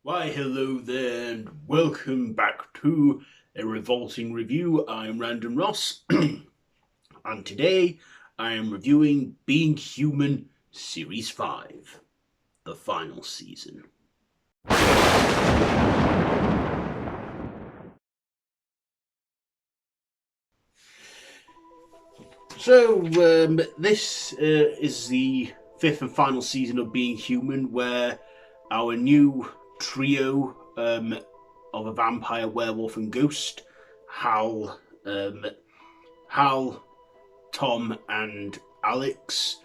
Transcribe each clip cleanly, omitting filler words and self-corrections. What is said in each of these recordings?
Why, hello there, and welcome back to a Revolting review. I'm Random Ross, and today I am reviewing Being Human Series 5, the final season. So, this is the fifth and final season of Being Human, where our new trio of a vampire, werewolf, and ghost, Hal, Hal, Tom, and Alex,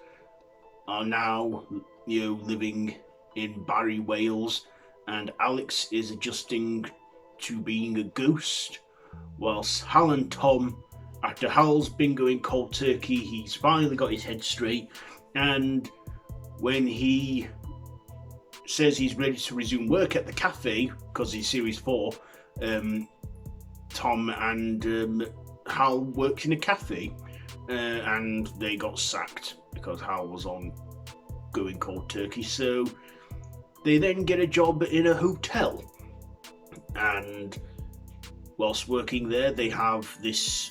are now living in Barry, Wales, and Alex is adjusting to being a ghost, whilst Hal and Tom, after Hal's been going cold turkey, he's finally got his head straight, and when he says he's ready to resume work at the cafe because he's series 4, Tom and Hal worked in a cafe, and they got sacked because Hal was on going cold turkey. So they then get a job in a hotel, and whilst working there, they have this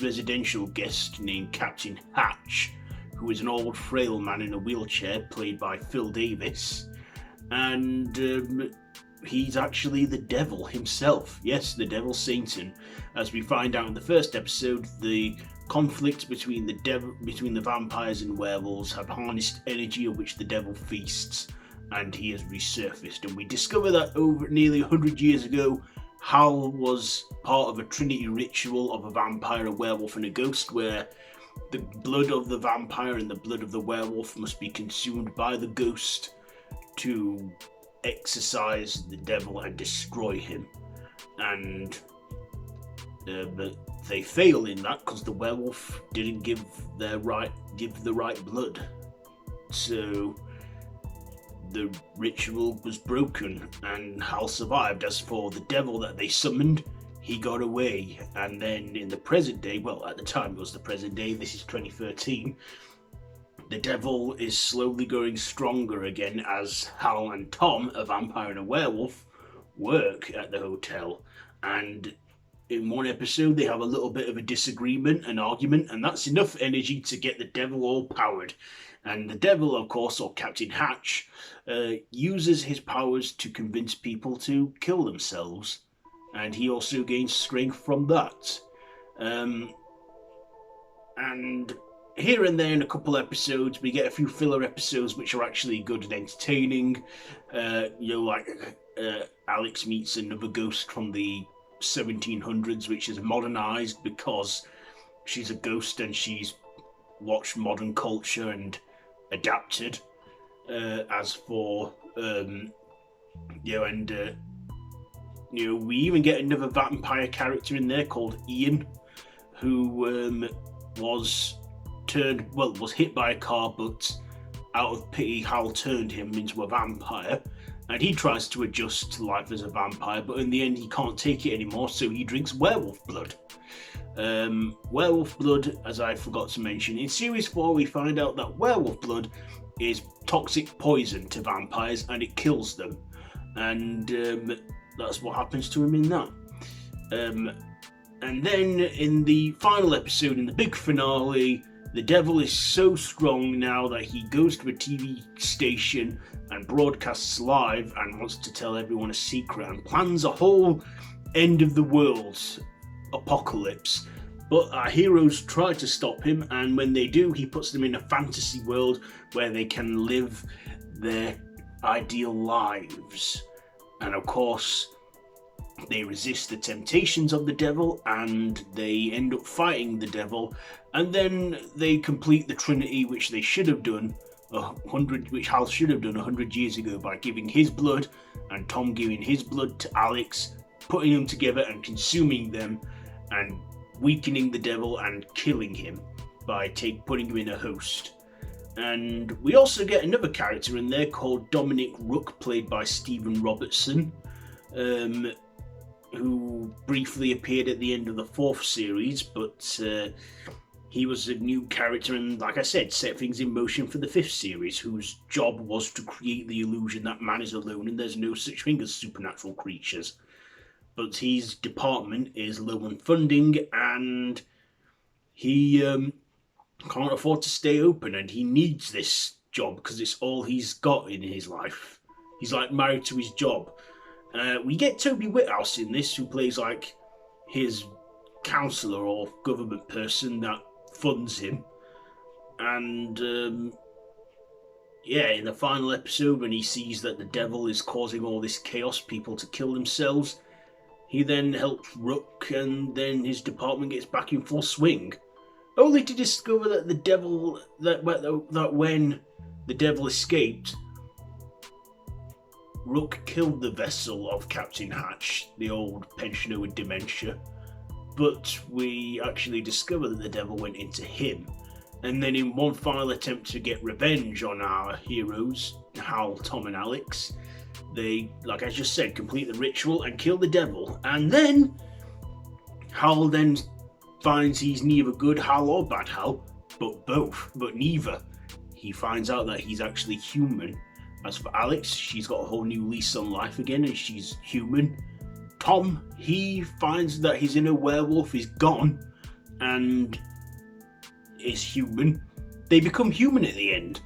residential guest named Captain Hatch, who is an old frail man in a wheelchair, played by Phil Davis, and he's actually the devil himself. Yes, the devil Satan. As we find out in the first episode, the conflict between the vampires and werewolves have harnessed energy of which the devil feasts, and he has resurfaced. And we discover that over nearly 100 years ago, Hal was part of a Trinity ritual of a vampire, a werewolf, and a ghost, where the blood of the vampire and the blood of the werewolf must be consumed by the ghost to exorcise the devil and destroy him. And but they fail in that because the werewolf didn't give the right blood. So the ritual was broken and Hal survived. As for the devil that they summoned, he got away. And then in the present day, well, at the time it was the present day, this is 2013, the devil is slowly growing stronger again as Hal and Tom, a vampire and a werewolf, work at the hotel. And in one episode, they have a little bit of a disagreement, an argument, and that's enough energy to get the devil all powered. And the devil, of course, or Captain Hatch, uses his powers to convince people to kill themselves. And he also gains strength from that. And here and there in a couple episodes, we get a few filler episodes which are actually good and entertaining. Like Alex meets another ghost from the 1700s, which is modernized because she's a ghost and she's watched modern culture and adapted. As for we even get another vampire character in there called Ian, who was hit by a car, but out of pity, Hal turned him into a vampire, and he tries to adjust to life as a vampire, but in the end he can't take it anymore, so he drinks werewolf blood. Werewolf blood, as I forgot to mention, in Series 4 we find out that werewolf blood is toxic poison to vampires and it kills them, and that's what happens to him in that. And then in the final episode, in the big finale, the devil is so strong now that he goes to a TV station and broadcasts live and wants to tell everyone a secret and plans a whole end of the world apocalypse. But our heroes try to stop him, and when they do, he puts them in a fantasy world where they can live their ideal lives. And of course, they resist the temptations of the devil and they end up fighting the devil, and then they complete the Trinity, which they should have done which Hal should have done 100 years ago, by giving his blood and Tom giving his blood to Alex, putting them together and consuming them and weakening the devil and killing him by putting him in a host. And we also get another character in there called Dominic Rook, played by Stephen Robertson, who briefly appeared at the end of the 4th series, but He was a new character and, like I said, set things in motion for the fifth series, whose job was to create the illusion that man is alone and there's no such thing as supernatural creatures. But his department is low on funding and he can't afford to stay open, and he needs this job because it's all he's got in his life. He's like married to his job. We get Toby Whithouse in this, who plays like his counsellor or government person that funds him. And yeah, in the final episode, when he sees that the devil is causing all this chaos, people to kill themselves, he then helps Rook, and then his department gets back in full swing. Only to discover that the devil, that when the devil escaped, Rook killed the vessel of Captain Hatch, the old pensioner with dementia. But we actually discover that the devil went into him. And then in one final attempt to get revenge on our heroes, Hal, Tom and Alex, they, like I just said, complete the ritual and kill the devil. And then Hal then finds he's neither good Hal or bad Hal, but both, but neither. He finds out that he's actually human. As for Alex, she's got a whole new lease on life again and she's human. Tom, he finds that his inner werewolf is gone and is human. They become human at the end.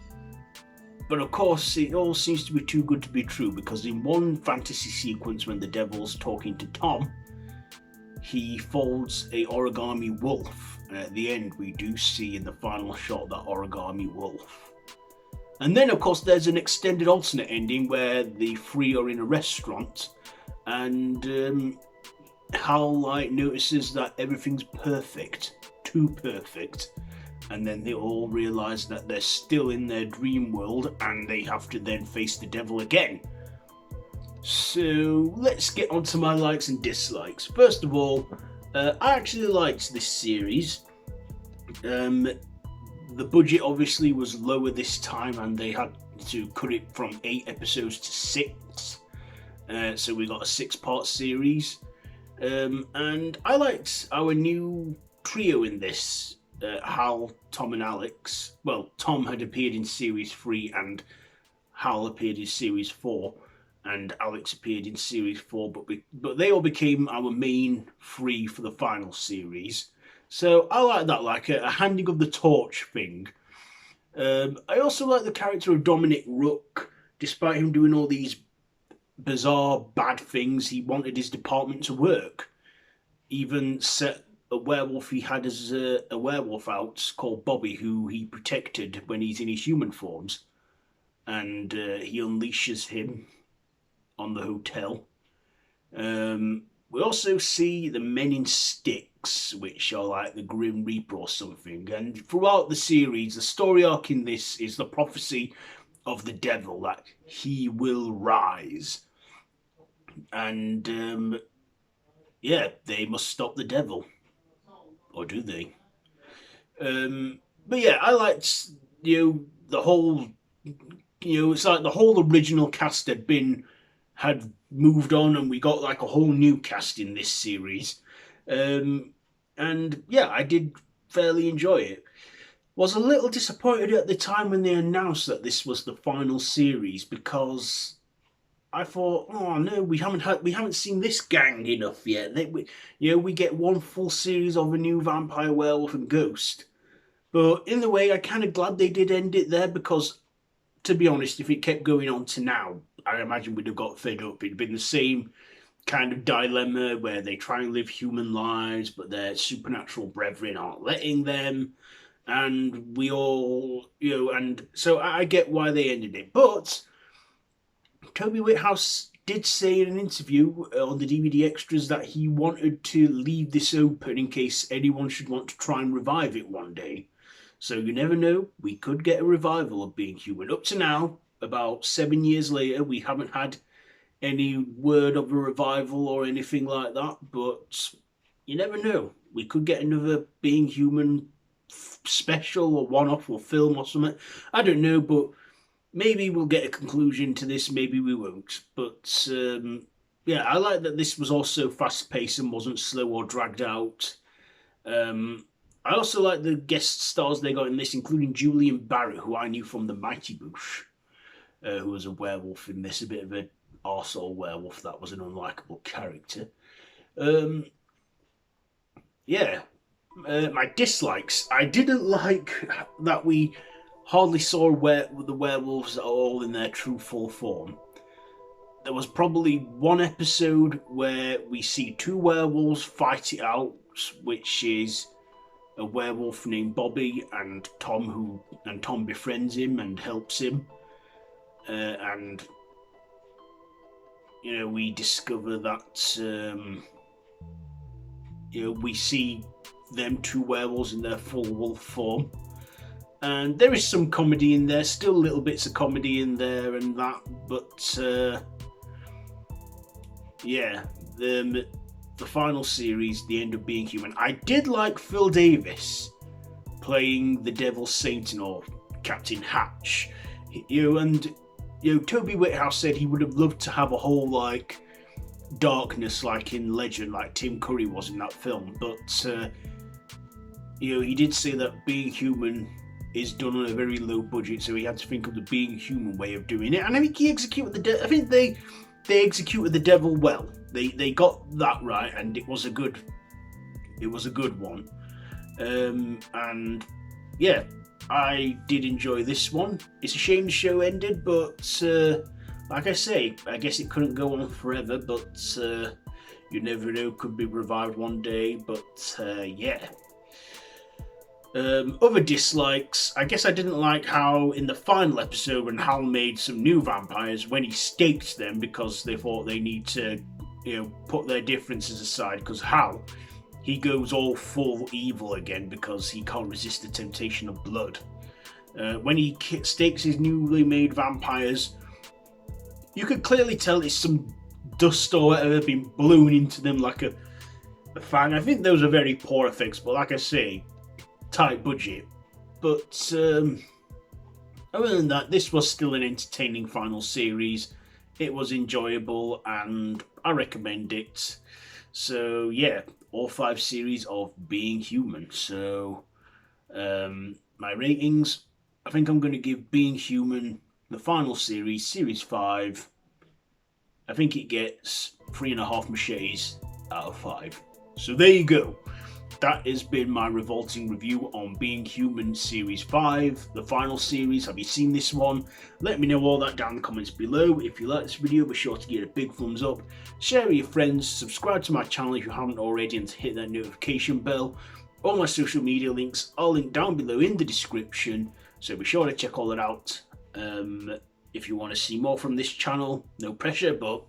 But of course, it all seems to be too good to be true, because in one fantasy sequence when the devil's talking to Tom, he folds a origami wolf. And at the end, we do see in the final shot that origami wolf. And then, of course, there's an extended alternate ending where the three are in a restaurant and Hal notices that everything's perfect, too perfect. And then they all realise that they're still in their dream world and they have to then face the devil again. So let's get on to my likes and dislikes. First of all, I actually liked this series. The budget obviously was lower this time and they had to cut it from 8 episodes to 6. So we got a 6-part series. And I liked our new trio in this. Hal, Tom and Alex. Well, Tom had appeared in series 3 and Hal appeared in series 4 and Alex appeared in series 4, but they all became our main 3 for the final series. So I like that, like a handing of the torch thing. I also like the character of Dominic Rook. Despite him doing all these bizarre bad things, he wanted his department to work. Even set a werewolf he had as a werewolf out called Bobby, who he protected when he's in his human forms. And he unleashes him on the hotel. We also see the Men in Sticks, which are like the Grim Reaper or something. And throughout the series, the story arc in this is the prophecy of the devil, that he will rise. And yeah, they must stop the devil. Or do they? But yeah, I liked, the whole, it's like the whole original cast had moved on and we got like a whole new cast in this series. And yeah, I did fairly enjoy it. Was a little disappointed at the time when they announced that this was the final series, because I thought, oh no, we haven't seen this gang enough yet. We get one full series of a new vampire, werewolf and ghost. But in a way, I'm kind of glad they did end it there, because to be honest, if it kept going on to now, I imagine we'd have got fed up. It'd been the same kind of dilemma where they try and live human lives, but their supernatural brethren aren't letting them. And we all, and so I get why they ended it. But Toby Whithouse did say in an interview on the DVD extras that he wanted to leave this open in case anyone should want to try and revive it one day. So you never know, we could get a revival of Being Human. Up to now, about 7 years later, we haven't had any word of a revival or anything like that, but you never know. We could get another Being Human special or one-off or film or something. I don't know, but maybe we'll get a conclusion to this, maybe we won't. But yeah, I like that this was also fast-paced and wasn't slow or dragged out. I also like the guest stars they got in this, including Julian Barrett, who I knew from The Mighty Boosh, who was a werewolf in this, a bit of a arsehole werewolf that was an unlikable character. Um, yeah, my dislikes. I didn't like that we hardly saw the werewolves at all in their true full form. There was probably one episode where we see two werewolves fight it out, which is a werewolf named Bobby and Tom befriends him and helps him, and we discover that we see them two werewolves in their full wolf form, and there is some comedy in there, still little bits of comedy in there and that, but the final series, The End of Being Human. I did like Phil Davis playing the Devil's Satan or Captain Hatch. And Toby Whithouse said he would have loved to have a whole darkness like in Legend, like Tim Curry was in that film. But he did say that Being Human is done on a very low budget, so he had to think of the Being Human way of doing it. And I think he executed I think they executed the devil well. They got that right, and it was a good one. And yeah, I did enjoy this one. It's a shame the show ended, but like I say, I guess it couldn't go on forever. But you never know, could be revived one day. But yeah. Other dislikes, I guess I didn't like how in the final episode when Hal made some new vampires, when he staked them because they thought they need to, put their differences aside, because Hal, he goes all full evil again because he can't resist the temptation of blood. When he stakes his newly made vampires, you could clearly tell it's some dust or whatever been blown into them like a fan. I think those are very poor effects, but like I say, tight budget. But other than that, this was still an entertaining final series. It was enjoyable and I recommend it. So yeah, all 5 series of Being Human. So my ratings, I think I'm going to give Being Human, the final series, series 5, I think it gets 3.5 machetes out of 5. So there you go. That has been my revolting review on Being Human Series 5, the final series. Have you seen this one? Let me know all that down in the comments below. If you like this video, be sure to give it a big thumbs up. Share with your friends, subscribe to my channel if you haven't already, and hit that notification bell. All my social media links are linked down below in the description, so be sure to check all that out. If you want to see more from this channel, no pressure, but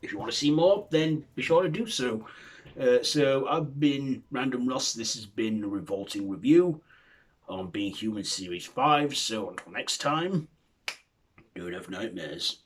if you want to see more, then be sure to do so. So I've been Random Ross. This has been a revolting review on Being Human Series 5. So until next time, don't have nightmares.